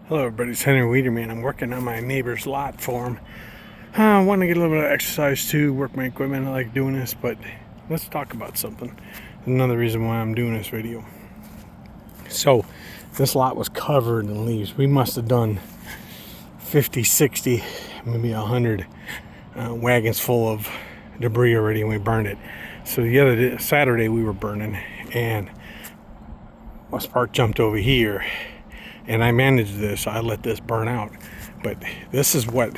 Hello everybody, it's Henry Wiederman. I'm working on my neighbor's lot for him. I want to get a little bit of exercise too, work my equipment. I like doing this, but let's talk about something. Another reason why I'm doing this video. So, this lot was covered in leaves. We must have done 50, 60, maybe 100 wagons full of debris already, and we burned it. So the other day, Saturday we were burning, and my spark jumped over here. And I managed this. I let this burn out. But this is what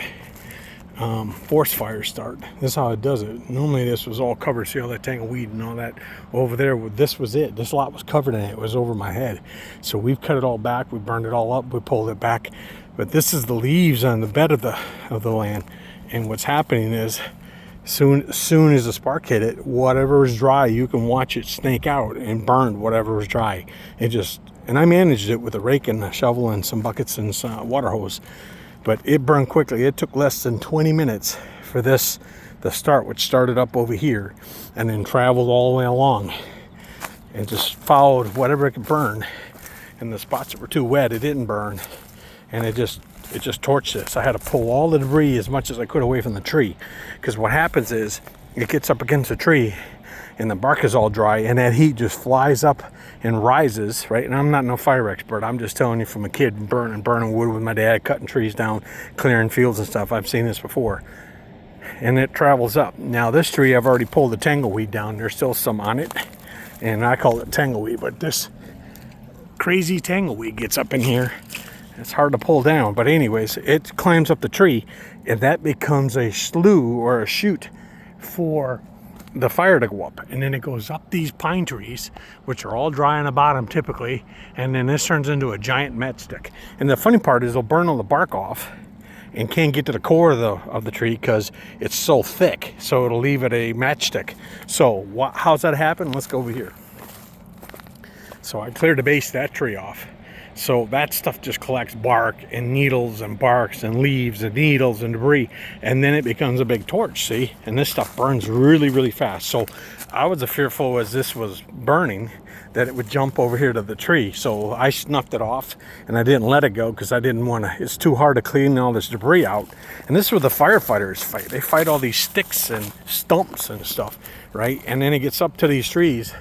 forest fires start. This is how it does it. Normally this was all covered. See all that tangleweed and all that over there? This was it. This lot was covered in it. It was over my head. So we've cut it all back. We burned it all up. We pulled it back. But this is the leaves on the bed of the land. And what's happening is soon as the spark hit it, whatever is dry, you can watch it snake out and burn whatever was dry. And I managed it with a rake and a shovel and some buckets and some water hose. But it burned quickly. It took less than 20 minutes for this to start, which started up over here and then traveled all the way along and just followed whatever it could burn. And the spots that were too wet, it didn't burn. And it just torched this. I had to pull all the debris as much as I could away from the tree. Because what happens is it gets up against the tree and the bark is all dry, and that heat just flies up and rises, right? And I'm not no fire expert. I'm just telling you from a kid burning wood with my dad, cutting trees down, clearing fields and stuff. I've seen this before. And it travels up. Now this tree, I've already pulled the tangleweed down. There's still some on it, and I call it tangleweed, but this crazy tangleweed gets up in here. It's hard to pull down, but anyways, it climbs up the tree, and that becomes a slough or a chute for the fire to go up. And then it goes up these pine trees, which are all dry on the bottom typically, and then this turns into a giant matchstick. And the funny part is they'll burn all the bark off and can't get to the core of the tree because it's so thick, so it'll leave it a matchstick. So how's that happen? Let's go over here. So I cleared the base of that tree off. So that stuff just collects bark and needles and barks and leaves and needles and debris, and then it becomes a big torch, see? And this stuff burns really, really fast. So I was fearful as this was burning that it would jump over here to the tree. So I snuffed it off and I didn't let it go because I didn't want to, it's too hard to clean all this debris out. And this is where the firefighters fight. They fight all these sticks and stumps and stuff, right? And then it gets up to these trees,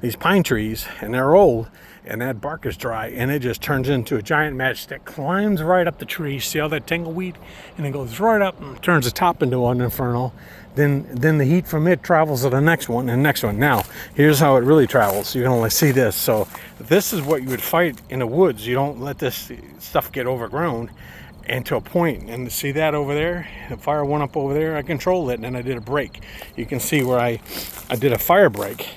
these pine trees, and they're old, and that bark is dry, and it just turns into a giant matchstick, climbs right up the tree. See all that tangleweed? And it goes right up and turns the top into an inferno. Then the heat from it travels to the next one and next one. Now, here's how it really travels. You can only see this. So this is what you would fight in the woods. You don't let this stuff get overgrown and to a point. And see that over there? The fire went up over there. I controlled it, and then I did a break. You can see where I did a fire break.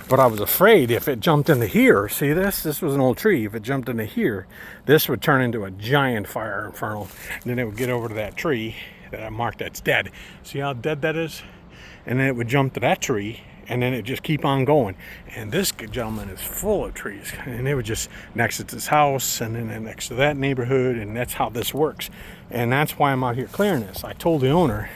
But I was afraid if it jumped into here, see this? This was an old tree. If it jumped into here, this would turn into a giant fire inferno. And then it would get over to that tree that I marked that's dead. See how dead that is? And then it would jump to that tree, and then it just keep on going. And this gentleman is full of trees. And they were just next to this house, and then next to that neighborhood, and that's how this works. And that's why I'm out here clearing this. I told the owner,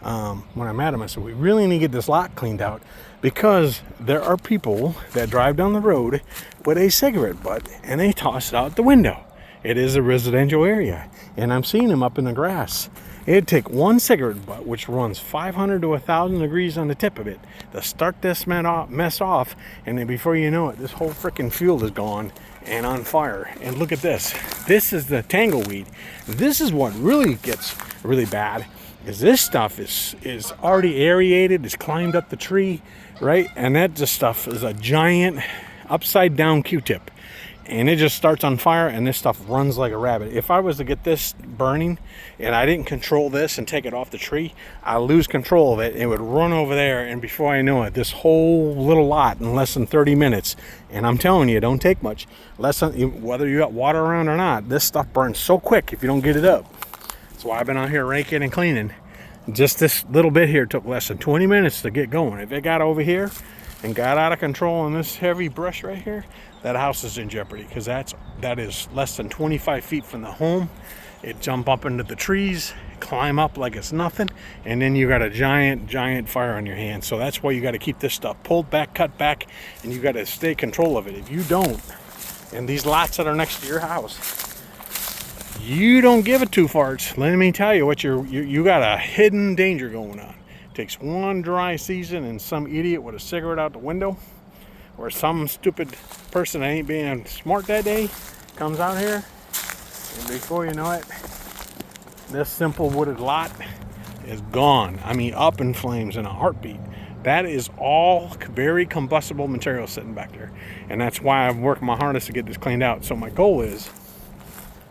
when I met him, I said, we really need to get this lot cleaned out because there are people that drive down the road with a cigarette butt and they toss it out the window. It is a residential area, and I'm seeing them up in the grass. It'd take one cigarette butt, which runs 500 to 1,000 degrees on the tip of it, to start this mess off, and then before you know it, this whole freaking field is gone and on fire. And look at this. This is the tangleweed. This is what really gets really bad. Is this stuff is already aerated, it's climbed up the tree, right? And that just stuff is a giant upside down Q-tip. And it just starts on fire, and this stuff runs like a rabbit. If I was to get this burning and I didn't control this and take it off the tree, I'd lose control of it. It would run over there, and before I know it, this whole little lot in less than 30 minutes. And I'm telling you, it don't take much. Whether you got water around or not, this stuff burns so quick if you don't get it up. That's why I've been out here raking and cleaning. Just this little bit here took less than 20 minutes to get going. If it got over here and got out of control on this heavy brush right here, that house is in jeopardy, because that is less than 25 feet from the home. It jump up into the trees, climb up like it's nothing, and then you got a giant fire on your hands. So that's why you got to keep this stuff pulled back, cut back, and you got to stay control of it. If you don't, and these lots that are next to your house, you don't give it two farts. Let me tell you what you got a hidden danger going on. It takes one dry season and some idiot with a cigarette out the window, or some stupid person that ain't being smart that day comes out here, and before you know it, this simple wooded lot is gone. I mean, up in flames in a heartbeat. That is all very combustible material sitting back there, and that's why I've worked my hardest to get this cleaned out. So my goal is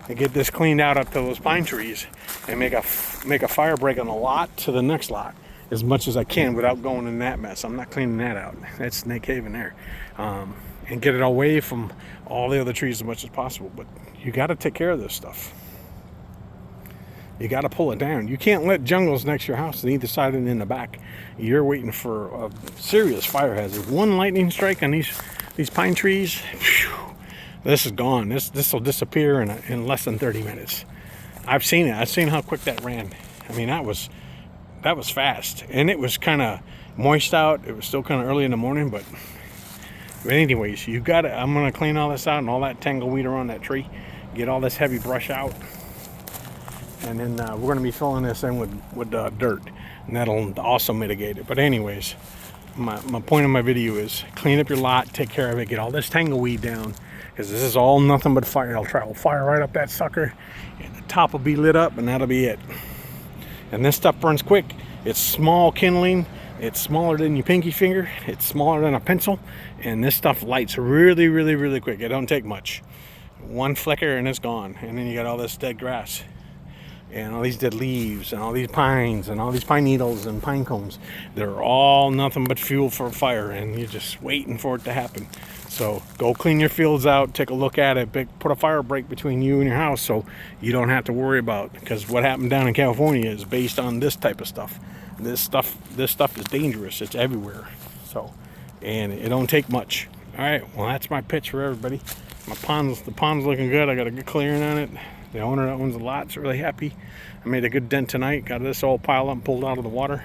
to get this cleaned out up to those pine trees and make a fire break on the lot to the next lot as much as I can without going in that mess. I'm not cleaning that out. That's Snake Haven there. And get it away from all the other trees as much as possible. But you got to take care of this stuff. You got to pull it down. You can't let jungles next to your house on either side and in the back. You're waiting for a serious fire hazard. One lightning strike on these pine trees, whew, this is gone. This will disappear in less than 30 minutes. I've seen it. I've seen how quick that ran. I mean, that was fast, and it was kind of moist out. It was still kind of early in the morning, but anyways, you got it. I'm gonna clean all this out and all that tangleweed around that tree, get all this heavy brush out, and then we're gonna be filling this in with dirt, and that'll also mitigate it. But anyways, my point of my video is clean up your lot, take care of it, get all this tangleweed down, because this is all nothing but fire. It'll travel fire right up that sucker, and the top will be lit up, and that'll be it. And this stuff burns quick. It's small kindling. It's smaller than your pinky finger. It's smaller than a pencil, and this stuff lights really, really, really quick. It don't take much. One flicker and it's gone. And then you got all this dead grass and all these dead leaves and all these pines and all these pine needles and pine cones. They're all nothing but fuel for a fire, and you're just waiting for it to happen. So go clean your fields out, take a look at it, put a fire break between you and your house so you don't have to worry about, because what happened down in California is based on this type of stuff. This stuff is dangerous. It's everywhere. So, and it don't take much. All right, well, that's my pitch for everybody. The pond's looking good. I got a good clearing on it. The owner that owns the lot's really happy. I made a good dent tonight. Got this all piled up and pulled out of the water,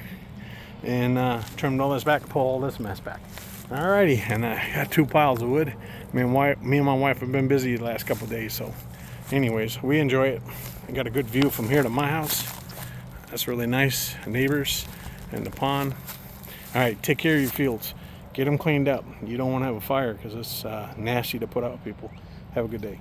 and trimmed all this back, pull all this mess back. Alrighty, and I got 2 piles of wood. Me and my wife have been busy the last couple of days, so anyways, we enjoy it. I got a good view from here to my house. That's really nice. Neighbors and the pond. Alright, take care of your fields. Get them cleaned up. You don't want to have a fire because it's nasty to put out, people. Have a good day.